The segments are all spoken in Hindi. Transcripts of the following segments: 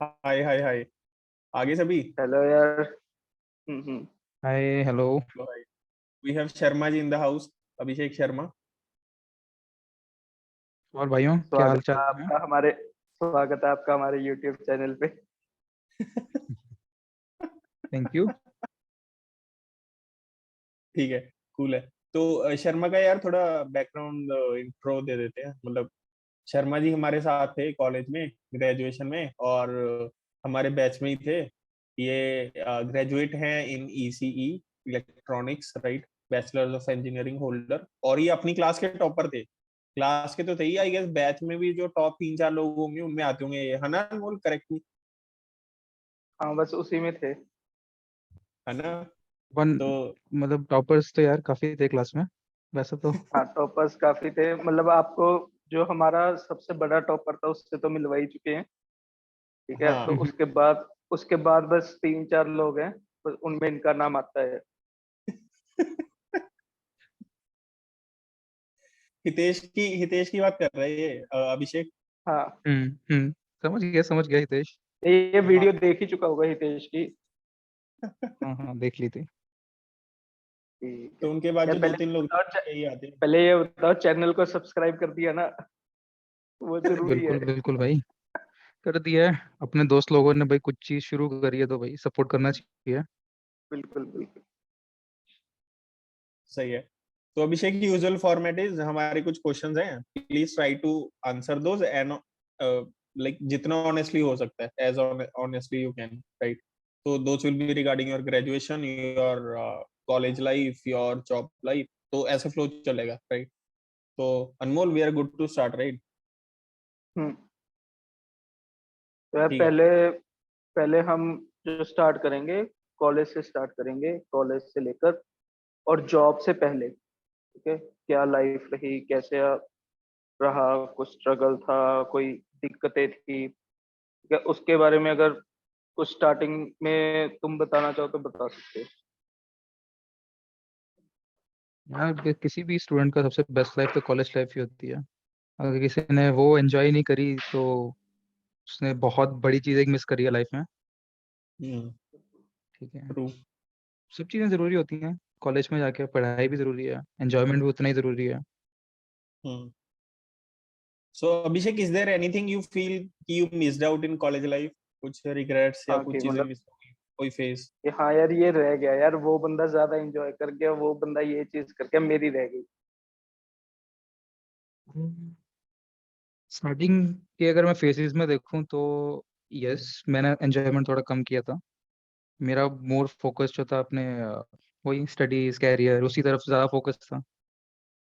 हाय हाय हाय। आगे सभी। हेलो यार। Hi hello. We have Sharma ji in the house. Abhishek Sharma. और भाइयों क्या हाल स्वागत है चाल है? आपका हमारे स्वागत है आपका हमारे YouTube चैनल पे। Thank you. ठीक है। कूल है। तो शर्मा का यार थोड़ा बैकग्राउंड इंट्रो दे देते हैं। मतलब शर्मा जी हमारे साथ थे कॉलेज में, ग्रेजुएशन में, और हमारे बैच में ही थे। ये ग्रेजुएट हैं in ECE, electronics, right. Bachelors of engineering holder, और ये अपनी क्लास के टॉपर थे। क्लास के तो थे ही, आई गेस बैच में भी जो टॉप 3-4 लोग होंगे उनमें आते होंगे ये, है ना अनमोल? करेक्ट हाँ, बस उसी में थे। है ना? वन तो मतलब टॉपर्स तो यार काफी थे क्लास में वैसे तो। हाँ, टॉपर्स काफी थे। मतलब आपको जो हमारा सबसे बड़ा टॉपर था उससे तो मिलवा ही चुके हैं। ठीक है, तो हाँ, उसके बाद बस 3-4 लोग हैं, बस उनमें इनका नाम आता है। हितेश की बात कर रहे हैं ये, अभिषेक। हाँ, समझ गया हितेश। ये हाँ। वीडियो देख ही चुका होगा हितेश की। हाँ हाँ देख ली थी। ठीक है तो उनके बाद यार, जो दो तीन लोग यही आते हैं। पहले ये बताओ, चैनल को सब्सक्राइब कर दिया ना? वो अरे जरूरी है। बिल्कुल बिल्कुल भाई, कर दिया है। अपने दोस्त लोगों ने भाई कुछ चीज शुरू करी है तो भाई सपोर्ट करना चाहिए। बिल्कुल बिल्कुल। सही है। तो अभिषेक, यूजुअल फॉर्मेट इज, हमारे कुछ क्वेश्चंस हैं, please try to answer those and like जितना ऑनेस्टली हो सकता है, as honestly you can, right. तो those will be regarding your graduation, your college life, your job life. तो ऐसे फ्लो चलेगा, राइट। तो Anmol, we are good to start, right? Hmm. तो यार, ठीक है। पहले पहले हम जो स्टार्ट करेंगे, कॉलेज से स्टार्ट करेंगे, कॉलेज से लेकर और जॉब से पहले। ठीक है, क्या लाइफ रही, कैसे रहा, कुछ स्ट्रगल था, कोई दिक्कतें थी, ठीक है, उसके बारे में अगर कुछ स्टार्टिंग में तुम बताना चाहो तो बता सकते हो। यार किसी भी स्टूडेंट का सबसे बेस्ट लाइफ तो कॉलेज लाइफ ही होती है। अगर किसी ने वो एंजॉय नहीं करी तो उसने बहुत बड़ी चीज एक मिस करी है लाइफ में। हम्म। ठीक है, ट्रू। सब चीज़ें ज़रूरी होती हैं। कॉलेज में जाके पढ़ाई भी ज़रूरी है, एंजॉयमेंट भी उतना ही ज़रूरी है। Hmm. So Abhishek, is there anything you feel कि you missed out in college life? कुछ रिग्रेट्स या हाँ, कि कुछ चीजें मतलब मिस हो गई, कोई फेज? कि हाँ यार, ये रह गया यार, वो बंदा ज्यादा एंजॉय कर गया, वो बंदा ये चीज कर गया, मेरी रह गई। स्टार्टिंग के अगर मैं फेजेस में देखूं तो यस, मैंने एंजॉयमेंट थोड़ा कम किया था। मेरा मोर फोकस जो था अपने वही स्टडीज कैरियर उसी तरफ ज़्यादा फोकस था।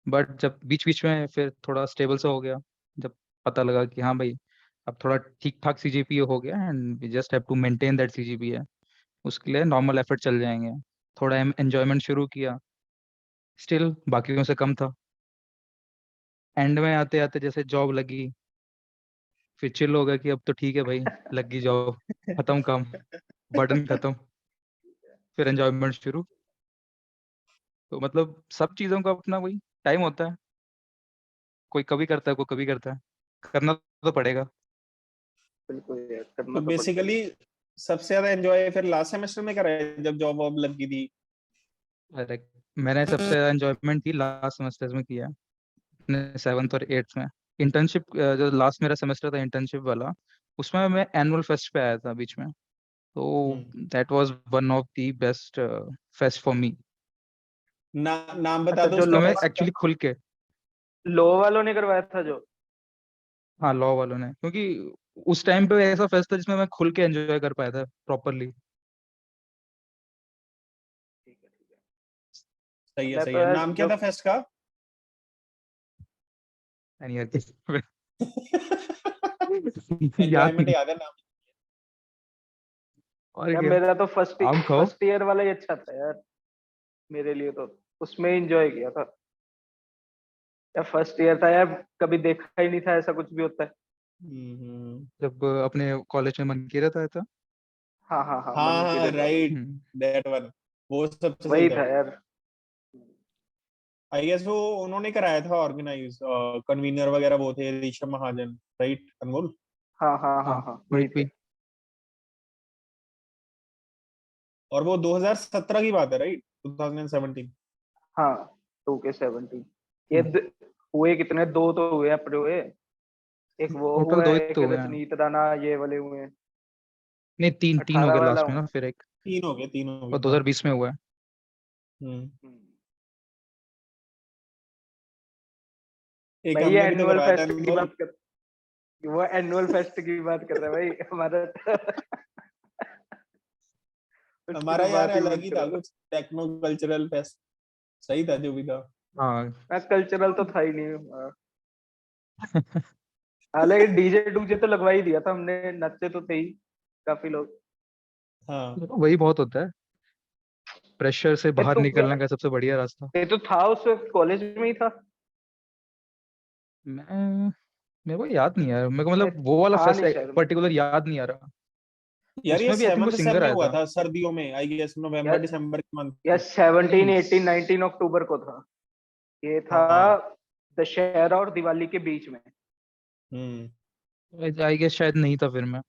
बट जब बीच बीच में फिर थोड़ा स्टेबल सा हो गया, जब पता लगा कि हाँ भाई अब थोड़ा ठीक ठाक सीजीपीए हो गया and we just have to maintain that CGPA, उसके लिए नॉर्मल एफर्ट चल जाएंगे। थोड़ा एंजॉयमेंट शुरू किया, स्टिल बाकियों से कम था। एंड में आते आते जैसे जॉब लगी, फिर चिल हो गया कि अब तो ठीक है भाई, लग गई जॉब, खत्म काम, बर्डन खत्म, फिर एंजॉयमेंट शुरू। तो मतलब सब चीज़ों का अपना वही टाइम होता है। कोई कभी करता है, कोई कभी करता है, करना तो पड़ेगा। बिल्कुल यार, करना तो तो पड़ता ही बेसिकली सबसे ज्यादा एंजॉय फिर लास्ट सेमेस्टर में करा है, जब जॉब वॉब लग गई थी? है। लाइक मैंने सबसे ज़्यादा एंजॉयमेंट थी लास्ट सेमेस्टर्स में किया है, अपने 7th और 8th में। इंटर्नशिप जो लास्ट मेरा सेमेस्टर था इंटर्नशिप वाला, उसमें मैं एनुअल फेस्ट पे आया था बीच में। तो hmm. That was one of the best fest for me. नाम बता अच्छा, दो जो उसके उसमें मैं फेस्ट का। एक्चुअली खुल के, लो वालों ने करवाया था जो। हाँ लॉ वालों ने, क्योंकि उस टाइम पे ऐसा फेस्ट था जिसमें मैं खुल के एंजॉय कर पाया था प्रॉपरली। ठीक है ठीक है। सही है, मैं सही तो है। यार नाम क्या था जब फेस्ट का? यानी यार याद एंजॉयमेंट नहीं। याद है, नाम? और यार, क्या, मेरा तो फर्स्ट आम खाओ। फर्स्ट ईयर वाला ही अच्छा था यार, मेरे लिए तो उसमें एंजॉय किया था। यार, फर्स्ट ईयर था यार, कभी देखा ही नहीं था ऐसा कुछ भी होता है। हम्म। जब अपने कॉलेज में मन किया रहता था। हाँ हाँ हाँ, हाँ मन्नू की हाँ, रेत वाला। राइट। हम्म। That one. वो सबसे सही वही था। था यार। आई गेस वो उन्होंने कराया था ऑर्गेनाइज, कन्वीनर वगैरह वो थे ऋषभ महाजन, राइट अनमोल? हाँ हाँ हाँ हाँ हाँ, वही वही थे। वही। और वो 2017 की बात है, राइट? 2017। हाँ 2K17 ये हुए कितने, दो तो हुए अपने हुए, एक वो टोटल हुआ दो है, ही एक तो हुए हैं। रजनीत राणा, ये वाले हुए हैं। नहीं, तीन तीन हो 18 गए वाला लास्ट में हुआ ना, है। फिर एक, तीन हो और गए, हाँ। 2020 में हुआ है। हम्म। हम्म। एक भाई ये हमने भी तो एनुअल करवाया था फेस्ट की एनुअल। बात कर, वो एनुअल फेस्ट की बात कर रहा है भाई हमारा उसकी हमारा तो यार बात ही अलग मत ही था करो। कुछ, टेक्नो कल्चरल फेस्ट। सही था जो भी था। हाँ। कल्चरल तो था ही नहीं। हालांकि डीजे डूजे तो लगवा ही दिया था हमने, नच्चे तो थे ही काफी लोग। हाँ। वही बहुत होता है, प्रेशर से ये बाहर तो निकलने का सबसे बढ़िया रास्ता। ये तो था उस वक्त कॉलेज में ही था। मैं मेरे को याद नहीं है, मेरे को नहीं, मतलब वो वाला था फेस्ट नहीं शायद। पर्टिकुलर याद नहीं आ रहा। यार ये उसमें भी आई थिंक वो 7th सेम सिंगर में आया हुआ था। था, सर्दियों में, आई गेस नवंबर यार दिसंबर के मंथ यार में। 17 नहीं। 18 19 अक्टूबर को था। ये था हाँ। दशहरा और दिवाली के बीच में। हम्म। आई गेस शायद नहीं था फिर मैं।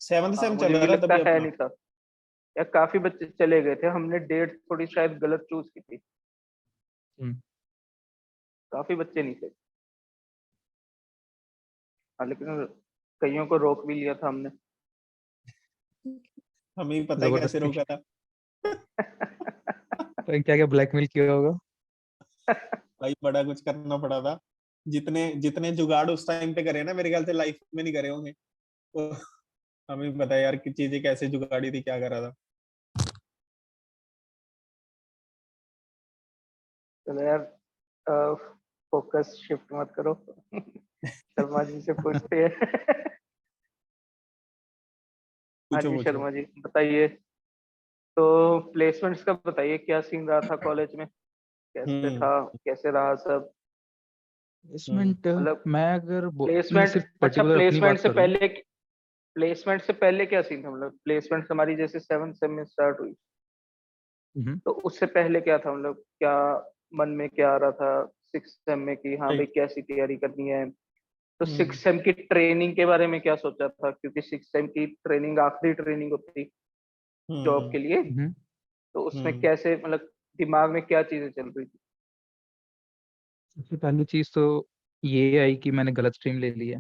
7th हाँ सेम मुझे चल भी रहा था लगता तभी है अपना। नहीं था। यार काफी बच्चे चले गए थे, हमने डेट थोड़ी शायद गलत चूज की थी। हम्म। काफी बच्चे नहीं थे। हाँ लेकिन कईयों को रोक भी लिया था हमने। हमें भी पता है कैसे जबरदस्ती। रोका था। तो क्या क्या ब्लैकमेल किया होगा। भाई बड़ा कुछ करना पड़ा था। जितने जितने जुगाड़ उस टाइम पे करे ना, मेरे ख्याल से लाइफ में नहीं करे होंगे। तो हमें भी पता है यार कि चीजें कैसे जुगाड़ी थी, क्या करा था। चलो यार, फोकस शिफ्ट मत करो शर्मा जी से पूछते हैं हाँ पूछो जी पूछो। शर्मा जी बताइए। तो प्लेसमेंट्स का बताइए, क्या सीन रहा था कॉलेज में, कैसे हम्म। था, कैसे रहा सब। हम्म। प्लेसमेंट, मतलब मैं अगर मैं प्लेसमेंट, सिर्फ अच्छा पर्टिकुलर अपनी बात करूं। प्लेसमेंट से पहले क्या सीन था, मतलब प्लेसमेंट हमारी जैसे 7th सेम में स्टार्ट हुई, हम्म। तो उससे पहले क्या था, मतलब क्या मन में क्या आ रहा था 6th सेम में कि हाँ भाई राइट। कैसी तैयारी करनी है। तो हम्म। 6th सेम की ट्रेनिंग के बारे में क्या सोचा था, क्योंकि 6th सेम की ट्रेनिंग आखिरी ट्रेनिंग होती जॉब हम्म। के लिए। हम्म। तो उसमें हम्म। कैसे, मतलब दिमाग में क्या चीजें चल रही थी। सबसे पहली चीज तो ये आई कि मैंने गलत स्ट्रीम ले ली है।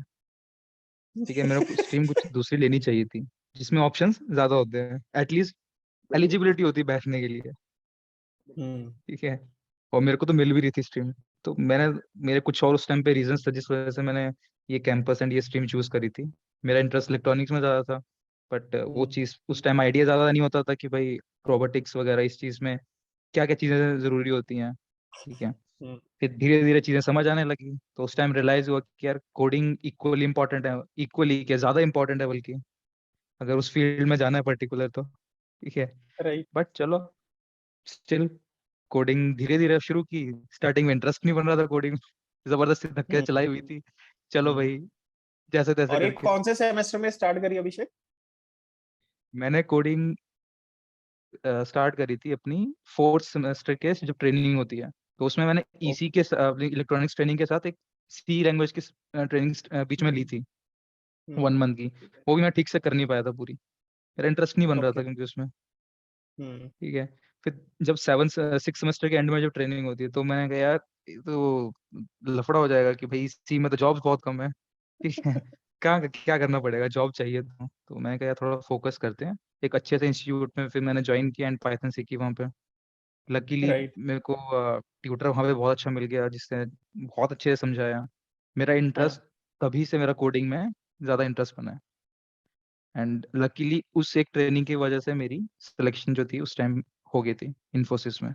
ठीक है, मेरे को स्ट्रीम कुछ दूसरी लेनी चाहिए थी, जिसमें ऑप्शंस ज्यादा होते हैं, एटलीस्ट बिल्कुल। एलिजिबिलिटी होती है बैठने के लिए। हम्म। ठीक है, और मेरे को तो मिल भी रही थी स्ट्रीम। तो मेरे कुछ और उस टाइम पे रीजंस थे जिस वजह से मैंने ये कैंपस एंड ये स्ट्रीम चूज करी थी। मेरा इंटरेस्ट इलेक्ट्रॉनिक्स में ज्यादा था, बट वो हम्म। चीज उस टाइम आइडिया ज्यादा नहीं होता था कि भाई रोबोटिक्स वगैरह इस चीज में क्या क्या चीजें जरूरी होती हैं। ठीक है, हम्म। फिर धीरे धीरे चीजें समझ आने लगी, तो उस टाइम रियलाइज हुआ कि यार कोडिंग इक्वली इंपॉर्टेंट है, इक्वली क्या ज्यादा इंपॉर्टेंट है बल्कि, अगर उस फील्ड में जाना है पर्टिकुलर तो। ठीक है, राइट। बट चलो, स्टिल कोडिंग धीरे धीरे शुरू की। स्टार्टिंग में इंटरेस्ट नहीं बन रहा था कोडिंग, जबरदस्ती धक्के हम्म। चलाई हुई थी। चलो हम्म। भाई, जैसे तैसे और ये करके कौन से सेमेस्टर में स्टार्ट करी अभिषेक? मैंने कोडिंग स्टार्ट करी थी अपनी 4th सेमेस्टर के जब ट्रेनिंग होती है। तो उसमें मैंने ईसी ओके। के इलेक्ट्रॉनिक्स ट्रेनिंग के साथ एक सी लैंग्वेज की ट्रेनिंग बीच में ली थी, हम्म। 1 मंथ की। वो भी मैं ठीक से कर नहीं पाया था पूरी, मेरा इंटरेस्ट नहीं बन रहा था ओके। क्योंकि उसमें। हम्म। ठीक है, फिर जब 6 सेमेस्टर के एंड में जब ट्रेनिंग होती है, तो मैंने कहा यार ये तो लफड़ा हो जाएगा कि भाई सी में तो जॉब्स बहुत कम है। ठीक है, कहाँ क्या करना पड़ेगा, जॉब चाहिए तो मैंने कहा यार थोड़ा फोकस करते हैं। एक अच्छे से इंस्टीट्यूट में फिर मैंने ज्वाइन किया एंड पाइथन सीखी वहाँ पे। Luckily right. मेरे को ट्यूटर वहाँ पे बहुत अच्छा मिल गया, जिसने बहुत अच्छे से समझाया। मेरा हाँ। इंटरेस्ट तभी से मेरा कोडिंग में ज़्यादा इंटरेस्ट बना है। एंड लकीली उस एक ट्रेनिंग की वजह से मेरी सिलेक्शन जो थी उस टाइम हो गई थी इन्फोसिस में।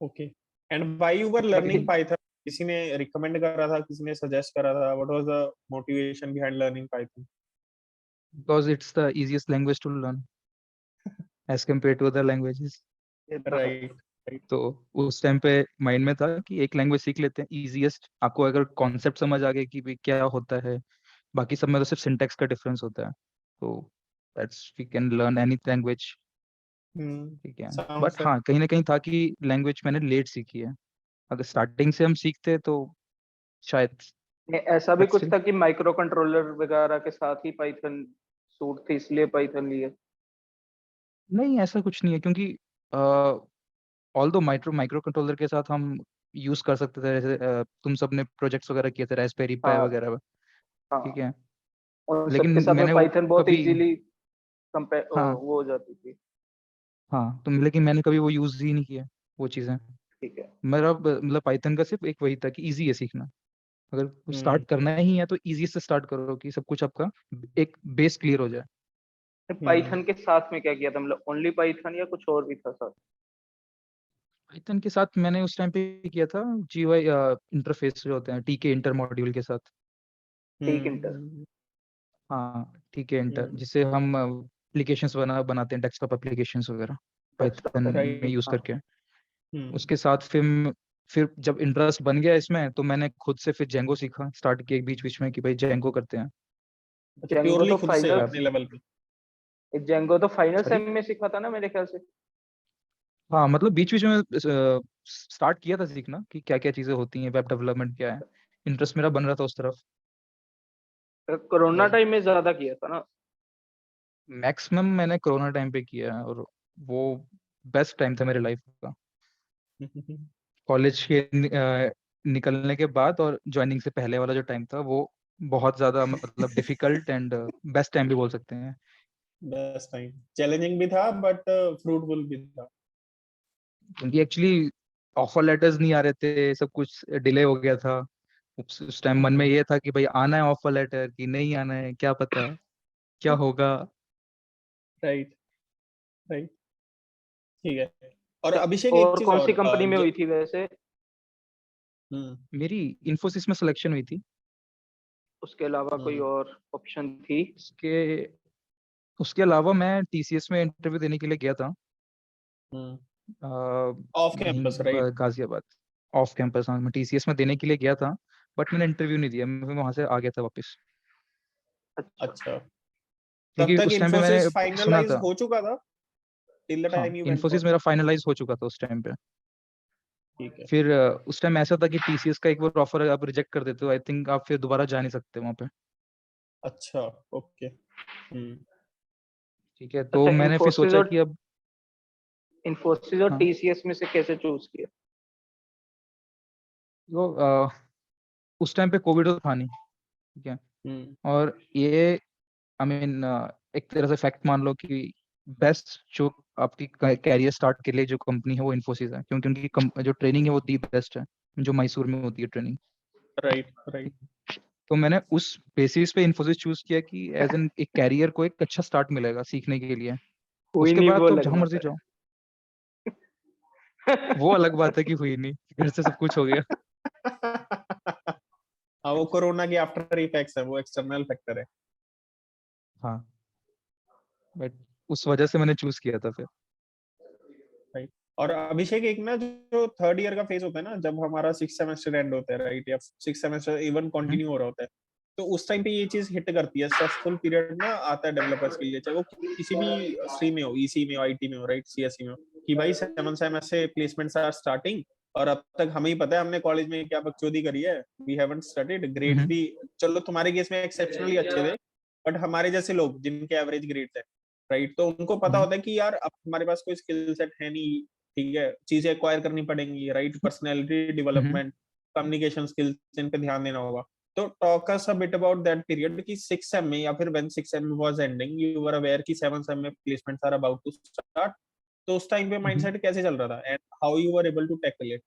Okay. And why you were बाकी लर्निंग पाइथन? किसी ने रिकमेंड करा था, किसी ने सजेस्ट करा था? What was the motivation behind learning Python? Because it's the easiest language to learn as compare to other languages. ये तो है। राइट। राइट। तो उस टाइम पे माइंड में था कि एक लैंग्वेज सीख लेते हैं इजीएस्ट, आपको अगर कॉन्सेप्ट समझ आ गया कि भाई क्या होता है, बाकी सब में तो सिर्फ सिंटेक्स का डिफरेंस होता है। तो that's we can learn any language. ठीक है, बट साउंड्स। हाँ कहीं ना कहीं था कि लैंग्वेज मैंने लेट सीखी है, अगर स्टार्टिंग से हम सीखते तो शायद। ऐसा भी बट कुछ स्टिल था कि माइक्रो कंट्रोलर वगैरह के साथ ही पाइथन सूट थी, इसलिए पाइथन लिया। नहीं, ऐसा कुछ नहीं है, क्योंकि ऑल्दो माइक्रो कंट्रोलर के साथ हम यूज कर सकते थे, जैसे तुम सबने प्रोजेक्ट्स वगैरह किए थे रास्पबेरी पाई हाँ वगैरह, ठीक हाँ, है। और सबके लेकिन साथ में मैंने वो पाइथन बहुत कभी, इजीली कंपेयर हाँ वो हो जाती थी। हाँ, लेकिन मैंने कभी वो यूज ही नहीं किया, वो चीज़ें। ठीक है। मेरा मतलब पाइथन का सिर्फ एक वही था कि इजी है सीखना। अगर हम्म स्टार्ट करना ही है तो इजी से स्टार्ट करो, कि सब कुछ आपका एक बेस क्लियर हो जाए। हम्म पाइथन के साथ में क्या किया था, मतलब ओनली पाइथन या कुछ और भी था साथ? पाइथन के साथ मैंने उस टाइम पे किया था जीयूआई इंटरफेस जो होते हैं, टीके इंटर मॉड्यूल के साथ। ठीक इंटर। हम्म हाँ, टीके इंटर, हम्म जिससे हम एप्लीकेशंस बनाते हैं, डेस्कटॉप एप्लीकेशंस वगैरह पाइथन डेस्कटॉप में राइट। यूज हाँ। करके। हम्म उसके साथ फिर जब इंटरेस्ट बन गया इसमें, तो मैंने खुद से फिर जेंगो सीखा, स्टार्ट किया बीच बीच में कि भाई जेंगो करते हैं। अच्छा, जेंगो प्योरली तो खुद से फाइनल, अपने लेवल पे। जेंगो तो फाइनल सॉरी। सेम में सीखा था ना मेरे ख्याल से। हाँ, मतलब बीच बीच में स्टार्ट किया था सीखना कि क्या क्या चीजें होती हैं, वेब डेवलपमेंट क्या है। इंटरेस्ट मेरा बन रहा था उस तरफ। Corona right. टाइम में ज्यादा किया था ना। मैक्सिमम मैंने कोरोना टाइम पे किया है, और वो बेस्ट टाइम था मेरे लाइफ का। कॉलेज के निकलने के बाद और ज्वाइनिंग से पहले वाला जो टाइम था, वो बहुत ज्यादा मतलब डिफिकल्ट एंड बेस्ट टाइम भी बोल सकते हैं। बेस्ट टाइम, चैलेंजिंग भी था बट फ्रूटफुल भी था। क्योंकि एक्चुअली ऑफर लेटर्स नहीं आ रहे थे, सब कुछ डिले हो गया था। उस टाइम मन में ये था कि भाई आना है ऑफर लेटर कि नहीं आना है, क्या पता क्या होगा। Right right. ठीक है। और अच्छा, अभिषेक एक और चीज कौन सी और कंपनी में हुई थी वैसे? हम्म मेरी इन्फोसिस में सिलेक्शन हुई थी। उसके अलावा कोई हम्म और ऑप्शन थी? उसके उसके अलावा मैं टीसीएस में इंटरव्यू देने के लिए गया था। हम्म अ, ऑफ यहीं campus right. Ghaziabad, off campus. हाँ, मैं टीसीएस में देने के लिए गया था, बट मैंने इंटरव्यू नहीं दिया, मैं वहां से आ गया था वापस। अच्छा। अच्छा, तब क्योंकि तक उस टाइम पे इन्फोसिस मैंने सुना फाइनलाइज था। हो चुका था टिल द हाँ, time you went Infosys for. मेरा फाइनलाइज हो चुका था उस टाइम पे। ठीक है। फिर उस टाइम ऐसा था कि टीसीएस का एक बार ऑफर आप रिजेक्ट कर देते हो, आई थिंक आप फिर दोबारा जा नहीं सकते वहां पे। अच्छा ओके। ठीक है, तो अच्छा, मैंने फिर इन्फोसिस सोचा और कि अब, हाँ, टीसीएस में से कैसे चूज किया? तो उस टाइम पे कोविड तो था नहीं, ठीक है। हम्म और ये आई मीन एक तरह से फैक्ट मान लो कि बेस्ट जो आपकी कैरियर स्टार्ट के लिए जो कंपनी है वो इन्फोसिस है, क्योंकि उनकी जो ट्रेनिंग है वो दी बेस्ट है, जो मैसूर में होती है ट्रेनिंग। Right right. तो मैंने उस बेसिस पे इन्फोसिस चूज किया कि एज एन एक कैरियर को एक अच्छा स्टार्ट मिलेगा सीखने के लिए। हुई उसके नहीं बाद वो तो आप अलग जहां बात मर्जी जाओ। वो अलग बात है कि हुई नहीं, घर से सब कुछ हो गया। हाँ, वो कोरोना की आफ्टर इफेक्ट्स है, वो एक्सटर्नल फैक्टर है। हाँ, बट उस वजह से मैंने चूज किया था फिर। राइट। और अभिषेक एक ना जो थर्ड ईयर का फेज होता है ना, जब हमारा सिक्स सेमेस्टर एंड होता है राइट, या सिक्स सेमेस्टर इवन हम्म, कंटिन्यू हो रहा होता है, तो उस टाइम पे ये चीज हिट करती है, स्ट्रेसफुल पीरियड ना आता है डेवलपर्स के लिए, चाहे वो किसी भी स्ट्रीम में हो, ईसी में हो, आईटी में हो, राइट, सीएसई में हो, कि भाई सेवन सेम ऐसे प्लेसमेंट्स आर स्टार्टिंग, और अब तक हमें ही पता है हमने कॉलेज में क्या बकचोदी करी है, वी हैवंट स्टडीड, ग्रेड्स हम्म, भी चलो तुम्हारे केस में एक्सेप्शनली अच्छे थे, बट हमारे जैसे लोग जिनके एवरेज ग्रेड्स है राइट, तो उनको पता हम्म, होता है कि यार अब हमारे पास कोई स्किल सेट है नहीं, ठीक है, चीजें एक्वायर करनी पड़ेंगी right, personality hmm. Development, communication skills, इन पे ध्यान देना होगा। तो talk us a bit about that period कि 6 सेम में, या फिर when 6 sem was ending, you were aware कि 7 सेम में placements are about to start, तो उस टाइम पे हम्म। माइंडसेट कैसे चल रहा था and how you were able to tackle it?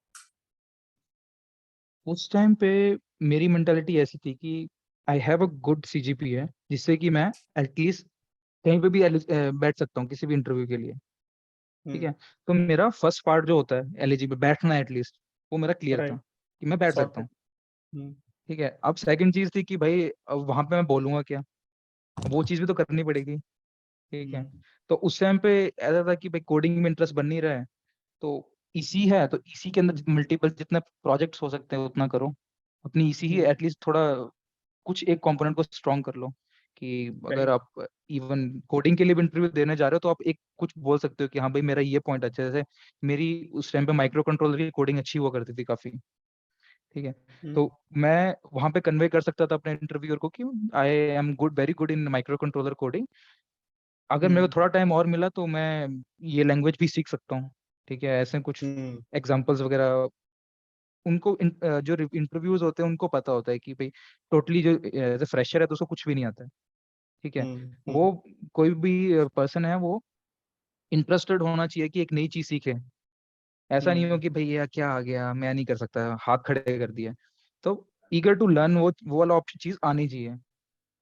उस टाइम पे मेरी मेंटालिटी ऐसी थी कि I have a good CGPA है, जिससे कि मैं एटलीस्ट कहीं पे भी बैठ सकता हूँ किसी भी इंटरव्यू के लिए, ठीक हम्म है। तो मेरा फर्स्ट पार्ट जो होता है एलिजिबल बैठना एटलीस्ट, वो मेरा क्लियर था राइट। कि मैं बैठ सकता सॉर्टेड। हूँ, ठीक है। अब सेकंड चीज थी कि भाई अब वहां पे मैं बोलूंगा क्या, वो चीज भी तो करनी पड़ेगी, ठीक है। तो उस टाइम पे ऐसा था कि भाई कोडिंग में इंटरेस्ट बन नहीं रहा है, तो इसी है तो इसी के अंदर मल्टीपल जितने प्रोजेक्ट्स हो सकते हैं उतना करो, अपनी इसी ही एटलीस्ट थोड़ा कुछ एक कंपोनेंट को स्ट्रॉन्ग कर लो, कि अगर राइट। आप इवन कोडिंग के लिए भी इंटरव्यू देने जा रहे हो तो आप एक कुछ बोल सकते हो कि हाँ भाई मेरा ये पॉइंट अच्छा है। जैसे मेरी उस टाइम पे माइक्रो कंट्रोलर की कोडिंग अच्छी हुआ करती थी काफी, ठीक है। तो मैं वहां पे कन्वे कर सकता था अपने इंटरव्यूअर को कि I am good, very good in micro controller coding, अगर मेरे को थोड़ा टाइम और मिला तो मैं ये लैंग्वेज भी सीख सकता हूँ, ठीक है। ऐसे कुछ एग्जांपल्स वगैरह उनको जो इंटरव्यूज होते हैं उनको पता होता है कि भाई टोटली जो एज ए फ्रेशर है तो उसको कुछ भी नहीं आता है, ठीक है। वो कोई भी पर्सन है वो इंटरेस्टेड होना चाहिए कि एक नई चीज सीखे। ऐसा नहीं हो कि भाई यार क्या आ गया, मैं नहीं कर सकता, हाथ खड़े कर दिए। तो ईगर टू लर्न, वो वाला ऑप्शन चीज आनी चाहिए,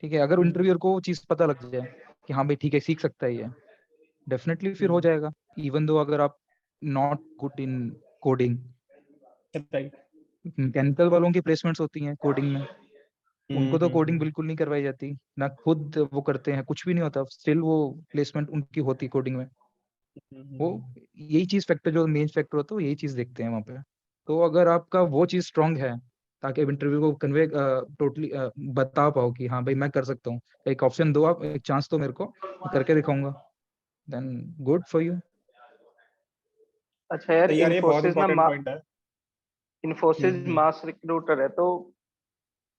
ठीक है। अगर इंटरव्यूअर को वो चीज पता लग जाए कि हाँ भाई ठीक है सीख सकता है ये, डेफिनेटली फिर हो जाएगा। इवन दो अगर आप not good in coding, mechanical वालों की प्लेसमेंट्स होती हैं कोडिंग में, उनको तो कोडिंग बिल्कुल नहीं करवाई जाती ना, खुद वो करते हैं, कुछ भी नहीं होता, स्टिल वो प्लेसमेंट उनकी होती कोडिंग में। वो यही चीज फैक्टर, जो मेन फैक्टर होता है वो यही चीज देखते हैं वहाँ पे। तो अगर आपका वो चीज स्ट्रांग है ताकि आप इंटरव्यू को कन्वे टोटली बता पाओ कि हाँ भाई मैं कर सकता हूँ, एक ऑप्शन दो, आप एक चांस दो मेरे को, मैं करके दिखाऊंगा, देन गुड फॉर यू। अच्छा यार, यार ये बहुत इन्फोसिस इंपॉर्टेंट पॉइंट है। इन्फोसिस मास रिक्रूटर है, तो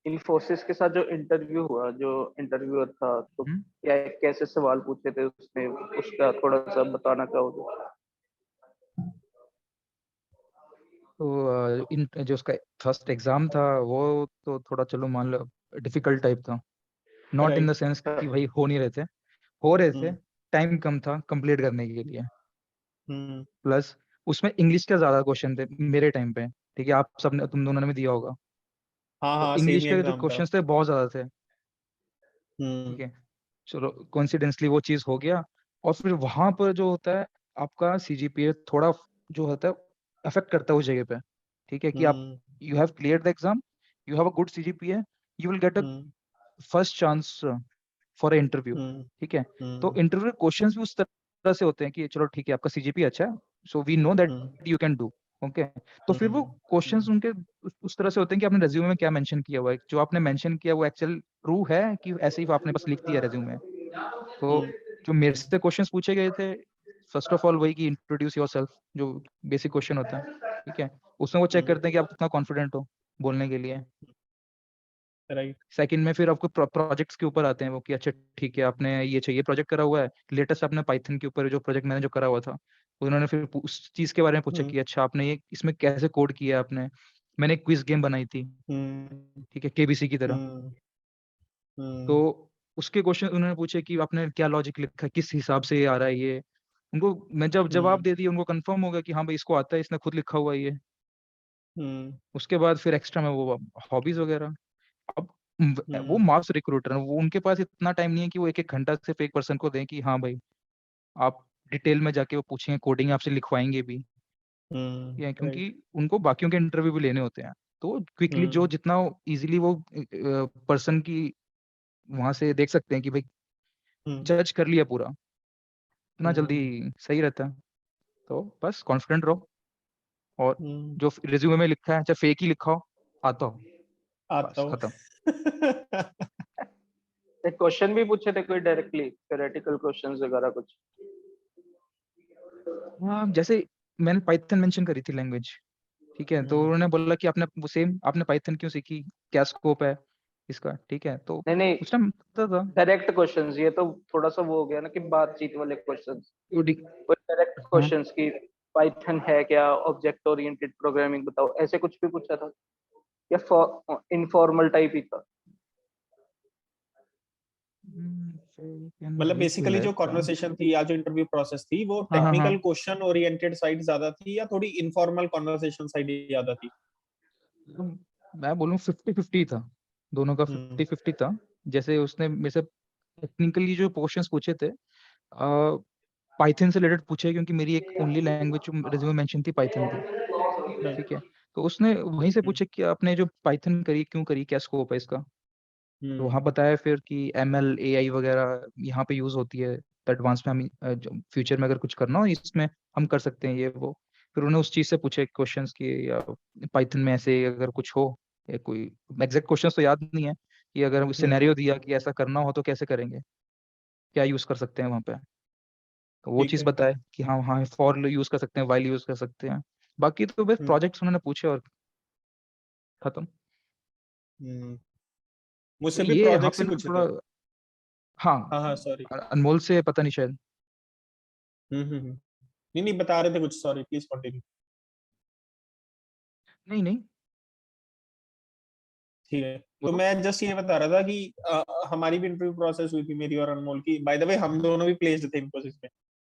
इन्फोसिस के साथ जो इंटरव्यू हुआ, जो इंटरव्यूअर था, तो क्या कैसे सवाल पूछे थे उसने, उसका थोड़ा सा बताना चाहोगे? तो इन जो उसका फर्स्ट एग्जाम था वो तो थोड़ा चलो मान लो डिफिकल्ट टाइप था, नॉट इन द सेंस कि भाई हो नहीं रहे थे, हो रहे थे, टाइम कम था कंप्लीट करने के लिए। प्लस उसमें इंग्लिश के ज्यादा क्वेश्चन थे मेरे टाइम पे, ठीक है, आप सबने तुम दोनों ने भी दिया होगा। हाँ तो हाँ, सेम इंग्लिश ही के जो एग्जाम था। क्वेश्चंस थे बहुत ज्यादा थे, ठीक है। चलो कोइंसिडेंटली वो चीज हो गया। और फिर वहां पर जो होता है आपका सीजीपीए थोड़ा जो होता है अफेक्ट करता है उस जगह पे, ठीक है, कि आप you have clear the exam, you have a good CGPA, you will get a first chance for a interview, ठीक है। तो इंटरव्यू क्वेश्चंस भी उस तरह से होते हैं कि चलो ठीक है आपका सीजीपी अच्छा है, so we know that you can do, okay. तो फिर वो क्वेश्चंस उनके उस तरह से होते हैं कि आपने रेज्यूमे में क्या मेंशन किया हुआ है, जो आपने मेंशन किया वो एक्चुअल ट्रू है कि ऐसे ही आपने बस लिख दिया रेज्यूमे में। तो जो मेरे से क्वेश्चंस पूछे गए थे, फर्स्ट ऑफ ऑल वही कि इंट्रोड्यूस योरसेल्फ, जो बेसिक क्वेश्चन होता है, ठीक है। उसमें वो चेक करते हैं कि आप कितना कॉन्फिडेंट हो बोलने के लिए। राइट। सेकंड में फिर आपको प्रोजेक्ट्स के ऊपर आते हैं वो कि अच्छा ठीक है आपने ये चाहिए प्रोजेक्ट करा हुआ है, लेटेस्ट आपने पाइथन के ऊपर जो प्रोजेक्ट मैंने जो करा हुआ था, उन्होंने फिर उस चीज के बारे में पूछा कि अच्छा आपने ये इसमें कैसे कोड किया आपने। मैंने एक क्विज गेम बनाई थी, ठीक है, केबीसी की तरह। तो उसके क्वेश्चन उन्होंने पूछे कि आपने क्या लॉजिक लिखा है, किस हिसाब से ये आ रहा है ये। उनको मैं जब जवाब दे दिया उनको कंफर्म हो गया कि हाँ भाई इसको आता है, इसने खुद लिखा हुआ है ये। उसके बाद फिर एक्स्ट्रा में वो हॉबीज वगैरह। अब वो मास रिक्रूटर है, वो उनके पास इतना टाइम नहीं है कि वो एक एक घंटा सिर्फ एक पर्सन को दें कि हाँ भाई आप डिटेल में जाके वो पूछेंगे, कोडिंग आपसे लिखवाएंगे भी, या क्योंकि उनको बाकियों के इंटरव्यू भी लेने होते हैं। तो क्विकली जो जितना इजीली वो पर्सन की वहां से देख सकते हैं कि भाई जज कर लिया पूरा, उतना जल्दी सही रहता है। तो बस कॉन्फिडेंट रहो, और जो रिज्यूमे में लिखा है चाहे फेक ही लिखा हो, आता हो, आता बस हूँ। खत्म। क्वेश्चन भी पूछे थे कोई डायरेक्टली, थ्योरेटिकल क्वेश्चंस वगैरह कुछ? हाँ जैसे मैंने पाइथन मेंशन करी थी लैंग्वेज, ठीक है, तो उन्होंने बोला कि आपने वो सेम आपने पाइथन क्यों सीखी, क्या स्कोप है इसका, ठीक है। तो नहीं नहीं, उस टाइम पता था डायरेक्ट क्वेश्चंस, ये तो थोड़ा सा वो हो गया ना कि बातचीत वाले क्वेश्चंस। कोई डायरेक्ट हाँ क्वेश्चंस की पाइथन है क्या, ऑब्जेक्ट ओरिएंटेड प्रोग्रामिंग बताओ, ऐसे कुछ भी पूछा था या इनफॉर्मल टाइप ही था? मतलब बेसिकली जो रिकलेक्ट। कॉन्वर्सेशन थी या जो इंटरव्यू प्रोसेस थी वो हाँ हाँ हाँ, टेक्निकल क्वेश्चन ओरिएंटेड साइड ज्यादा थी या थोड़ी इनफॉर्मल कॉन्वर्सेशन साइड ज्यादा थी? तो मैं बोलूँ 50-50 था, दोनों का 50-50 था। जैसे उसने मेरे से टेक्निकली जो क्वेश्चंस पूछे थे पाइथन से रिलेटेड पूछे, क्योंकि मेरी एक ओनली लैंग्वेज जो रिज्यूमे मेंशन थी पाइथन थी, ठीक है। तो उसने वहीं से पूछे कि आपने जो पाइथन करी क्यों करी, क्या स्कोप है इसका। तो वहाँ बताया फिर कि ML AI वगैरह यहाँ पे यूज होती है, तो एडवांस में हम फ्यूचर में अगर कुछ करना हो इसमें हम कर सकते हैं ये वो। फिर उन्होंने उस चीज से पूछे क्वेश्चंस कि या पाइथन में ऐसे अगर कुछ हो, या कोई एग्जैक्ट क्वेश्चंस तो याद नहीं है, कि अगर सिनेरियो दिया कि ऐसा करना हो तो कैसे करेंगे, क्या यूज कर सकते हैं वहाँ पे। तो वो ठीक चीज है। बताए कि हाँ हाँ फॉर यूज कर सकते हैं, वाइल यूज कर सकते हैं। बाकी तो बस प्रोजेक्ट्स उन्होंने पूछे और खत्म। मुझसे तो भी ये यहाँ प्रोजेक्ट पे ही ना पूछे थोड़ा थे। हाँ हाँ सॉरी। अनमोल से पता नहीं शायद। नहीं नहीं बता रहे थे कुछ, सॉरी प्लीज कंटिन्यू। नहीं नहीं ठीक है, तो बोलो। मैं जस्ट ये बता रहा था कि हमारी भी इंटरव्यू प्रोसेस हुई थी, मेरी और अनमोल की। बाय द वे हम दोनों भी प्लेस्ड थे इन्फोसिस में।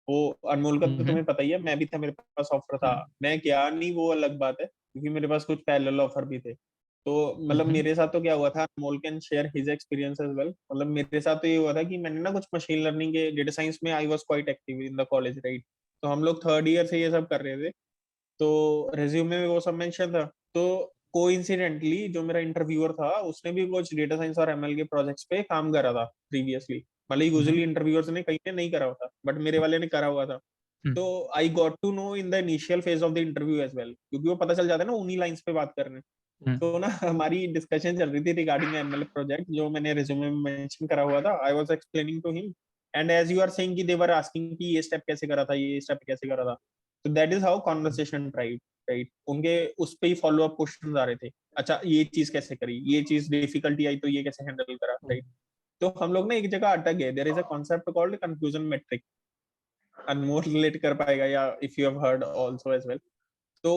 वो अनमोल का तो हम्म तुम्हें पता ही है, मैं भी था, मेरे पास ऑफर था। हम्म मैं गया नहीं वो अलग बात है, क्योंकि मेरे पास कुछ पैरेलल ऑफर भी थे। तो मतलब हम्म मेरे साथ तो क्या हुआ था, Anmol can share his experience as well. मतलब मेरे साथ तो ये हुआ था कि मैंने ना कुछ मशीन लर्निंग के डेटा साइंस में I was quite active in the college, right. तो हम लोग थर्ड ईयर से ये सब कर रहे थे, तो रेज्यूमे में वो सब मेंशन था। तो कोइंसिडेंटली जो मेरा इंटरव्यूअर था उसने भी कुछ डेटा साइंस और एमएल के प्रोजेक्ट्स पे काम करा था प्रीवियसली। मतलब हम्म यूजुअली इंटरव्यूअर्स ने कहीं ने नहीं करा होता, बट मेरे वाले ने करा हुआ था। हम्म तो I got to know in the initial phase of the interview as well, क्योंकि वो पता चल जाता है ना उन्हीं लाइंस पे बात करने। तो ना हमारी डिस्कशन चल रही थी रिगार्डिंग एमएल प्रोजेक्ट जो मैंने रिज्यूमे में मेंशन करा हुआ था। I was explaining to him, and as you are saying कि दे वर आस्किंग कि ये स्टेप कैसे करा था, ये स्टेप कैसे करा था। तो that is how conversation drive, right. उनके उस पे ही फॉलो अप क्वेश्चन आ रहे थे। अच्छा ये चीज कैसे करी, ये चीज डिफिकल्टी आई तो ये कैसे हैंडल करा, राइट। तो हम लोग ना एक जगह अटक गए। There is a concept called confusion matrix. Anmol relate कर पाएगा, या if you have heard also as well. तो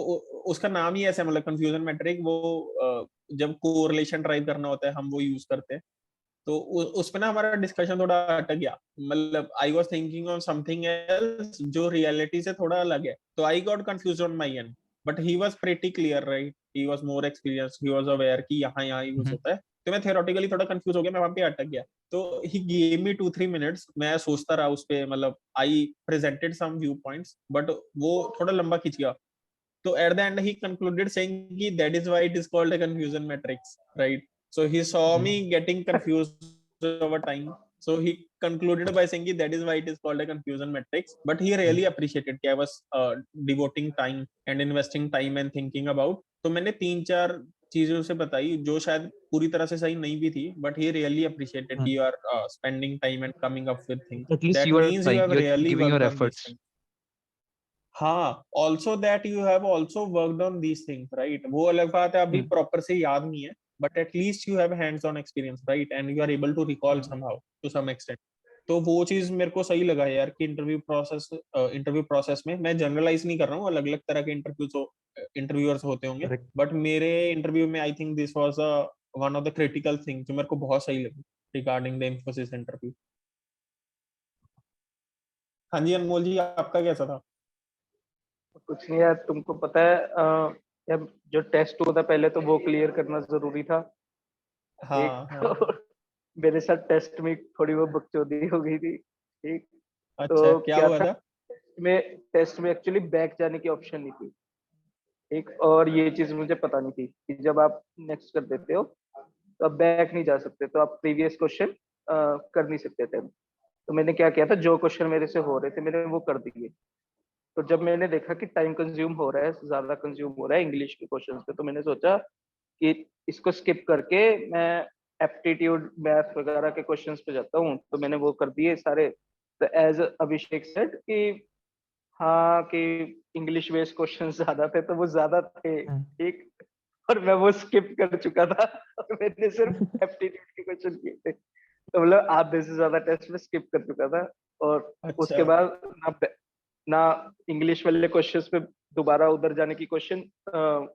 उसका नाम ही ऐसा है, मतलब कंफ्यूजन मैट्रिक। वो जब कोरिलेशन ड्राइव करना होता है हम वो यूज करते हैं। तो उसमें ना हमारा डिस्कशन थोड़ा अटक गया। मतलब I was thinking on something else जो रियलिटी से थोड़ा अलग है, तो I got confuse on my and. But he was pretty clear, right. He was more experience, he was aware कि यहाँ यूज होता है। तो मैं थियोरेटिकली थोड़ा कंफ्यूज हो गया, मैं वहां पे अटक गया। तो ही गेव मी 2-3 मिनट्स, मैं सोचता रहा उस पे। मतलब I presented some view points, but वो थोड़ा लंबा खिंच गया। So at the end, he concluded saying कि that is why it is called a confusion matrix, right? So he saw me getting confused over time. So he concluded by saying कि that is why it is called a confusion matrix. But he really appreciated कि I was devoting time and investing time and thinking about. तो मैंने 3-4 चीजें उसे बताई जो शायद पूरी तरह से सही नहीं भी थी, but he really appreciated कि you are spending time and coming up with things. At least That you are means you trying, have you're really giving your worked on these efforts. things. हाँ, also that you have also worked on these things, right. वो अलग बात है, अभी प्रॉपर से याद नहीं है, but at least you have hands on experience, right, and you are able to recall somehow to some extent. तो वो चीज मेरे को सही लगा यार कि इंटरव्यू प्रोसेस में मैं जनरलाइज नहीं कर रहा हूँ, अलग अलग तरह के इंटरव्यूअर्स होते होंगे। Correct. बट मेरे इंटरव्यू में I think this was one of the critical thing जो मेरे को बहुत सही लगी रिगार्डिंग द इंफोसिस इंटरव्यू। हाँ जी अनमोल जी, आपका कैसा था? कुछ नहीं यार, तुमको पता है यार, जो टेस्ट होता पहले तो वो क्लियर करना जरूरी था। एक हाँ हाँ। तो मेरे साथ टेस्ट में थोड़ी वो बकचोदी हो गई थी। ठीक। अच्छा तो क्या क्या हुआ था, था? टेस्ट में एक्चुअली बैक जाने की ऑप्शन नहीं थी। ठीक। और ये चीज मुझे पता नहीं थी कि जब आप नेक्स्ट कर देते हो तो आप बैक नहीं जा सकते, तो आप प्रीवियस क्वेश्चन कर नहीं सकते थे। तो मैंने क्या किया था, जो क्वेश्चन मेरे से हो रहे थे मैंने वो कर दिए। तो जब मैंने देखा कि टाइम कंज्यूम हो रहा है, ज्यादा कंज्यूम हो रहा है इंग्लिश के क्वेश्चंस पे, तो मैंने सोचा कि इसको स्किप करके मैं एप्टीट्यूड मैथ वगैरह के क्वेश्चंस पे जाता हूँ। तो मैंने वो कर दिए सारे। तो एज अभिषेक सेड कि हाँ कि इंग्लिश बेस्ड क्वेश्चन ज्यादा थे, तो वो ज्यादा थे। ठीक। और मैं वो स्किप कर चुका था और मैंने सिर्फ एप्टीट्यूड के क्वेश्चन किए थे। तो मतलब आधे से ज्यादा टेस्ट में स्किप कर चुका था। और अच्छा। उसके बाद ना इंग्लिश वाले क्वेश्चंस पे दोबारा उधर जाने की क्वेश्चन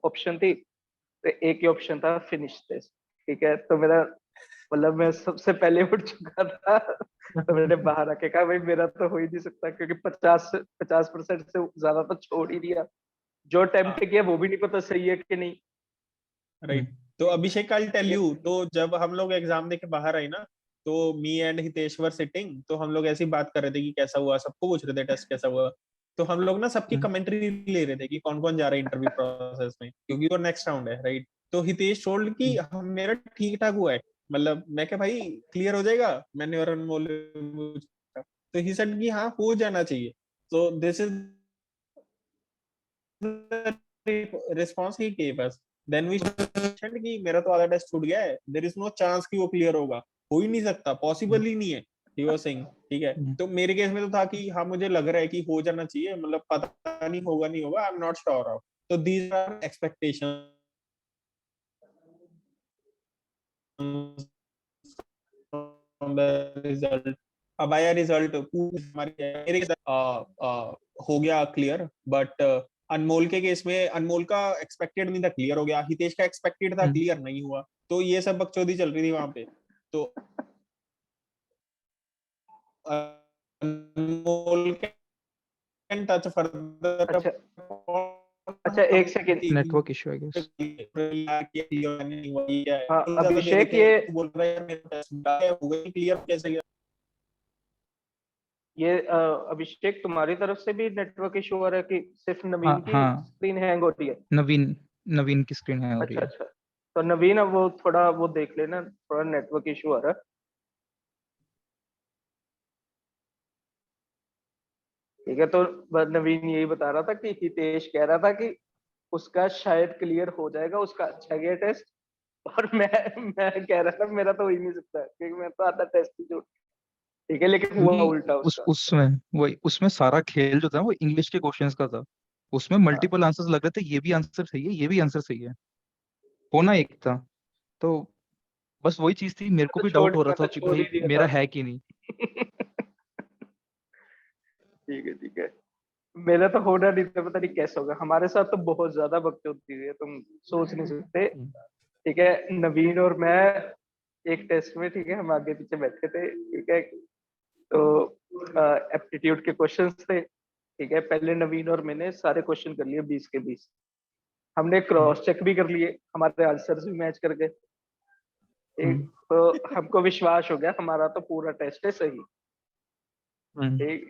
ऑप्शन थी। तो एक ही ऑप्शन था फिनिश टेस्ट। ठीक है। तो मेरा मतलब मैं सबसे पहले उठ चुका था। तो मैंने बाहर आके कहा भाई मेरा तो हो ही नहीं सकता, क्योंकि 50% से ज्यादा तो छोड़ ही दिया। जो अटेम्प्ट किया वो भी नहीं पता सही है कि नहीं। राइट। तो अभिषेक आई टेल यू, तो जब हम लोग एग्जाम देके बाहर आई ना, तो me and Hitesh were sitting, तो हम लोग ऐसी बात कर रहे थे कि कैसा हुआ, सबको पूछ रहे थे टेस्ट कैसा हुआ। तो हम लोग ना सबकी कमेंट्री ले रहे थे कि कौन कौन जा रहा है इंटरव्यू प्रोसेस में, क्योंकि वो नेक्स्ट राउंड है, राइट। तो हितेश टोल्ड कि हम मेरा ठीक ठाक हुआ है। मतलब मैं क्या भाई क्लियर हो जाएगा, मैंने और अनमोल ने पूछा। तो ही सेड कि हाँ हो जाना चाहिए। तो this is response he gave us. Then we mentioned कि मेरा तो आधा टेस्ट छूट गया है, देयर इज नो चांस कि वो क्लियर होगा, हो ही नहीं सकता, पॉसिबल ही नहीं है। ही वाज सेइंग, ठीक है। तो मेरे केस में तो था कि हाँ मुझे लग रहा है कि हो जाना चाहिए, मतलब पता नहीं होगा नहीं होगा, I am not sure of. तो these are expectations from the result. अब आया रिजल्ट, मेरे के साथ हो गया क्लियर, बट अनमोल के केस में अनमोल का एक्सपेक्टेड नहीं था, क्लियर हो गया। हितेश का एक्सपेक्टेड था, क्लियर नहीं हुआ। तो ये सब बकचोदी चल रही थी वहां पे। तो अनमोल कैन टच फर्दर। अच्छा अच्छा, एक second. Network issue I guess. हाँ अभिषेक, ये बोल रहा है यार मेरा टेस्ट हो गई क्लियर, कैसे गया? अभिषेक, तुम्हारी तरफ से भी नेटवर्क इशू आ रहा है कि सिर्फ नवीन हाँ की हाँ, स्क्रीन हैंग होती है? नवीन नवीन की स्क्रीन हैंग हो रही अच्छा है। अच्छा, तो नवीन अब वो थोड़ा वो देख लेना, थोड़ा नेटवर्क इशू आ रहा है। ठीक है, तो नवीन यही बता रहा था कि हितेश कह रहा था कि उसका शायद क्लियर हो जाएगा, उसका अच्छा गया टेस्ट। और मैं कह रहा था मेरा तो हो ही नहीं सकता क्योंकि मैं तो आधा टेस्ट ही छोड़। ठीक है, लेकिन हुआ क्योंकि उल्टा उसका। उसमें वही, उसमें सारा खेल जो था वो इंग्लिश के क्वेश्चंस का था। उसमें हाँ, मल्टीपल आंसर्स लग रहे थे, ये भी आंसर सही है, ये भी आंसर सही है, होना एक था। तो बस वही चीज थी, मेरे को भी डाउट हो रहा मैं था तो कि छोड़ ही भाई दिया मेरा था। है कि नहीं। ठीक है ठीक है, मेरा तो होना नहीं था, पता नहीं कैसे होगा। हमारे साथ तो बहुत ज्यादा बकचोदी हुई है, तुम सोच नहीं सकते। ठीक है, नवीन और मैं एक टेस्ट में, ठीक है, हम आगे पीछे बैठे थे। ठीक है, तो एप्टीट्यूड के क्वेश्चंस थे। ठीक है, पहले नवीन और मैंने सारे क्वेश्चन कर लिए 20 के 20। हमने क्रॉस चेक भी कर लिए, हमारे आंसर्स भी मैच कर गए। ठीक, हम्म तो हमको विश्वास हो गया हमारा तो पूरा टेस्ट है सही। हम्म ठीक,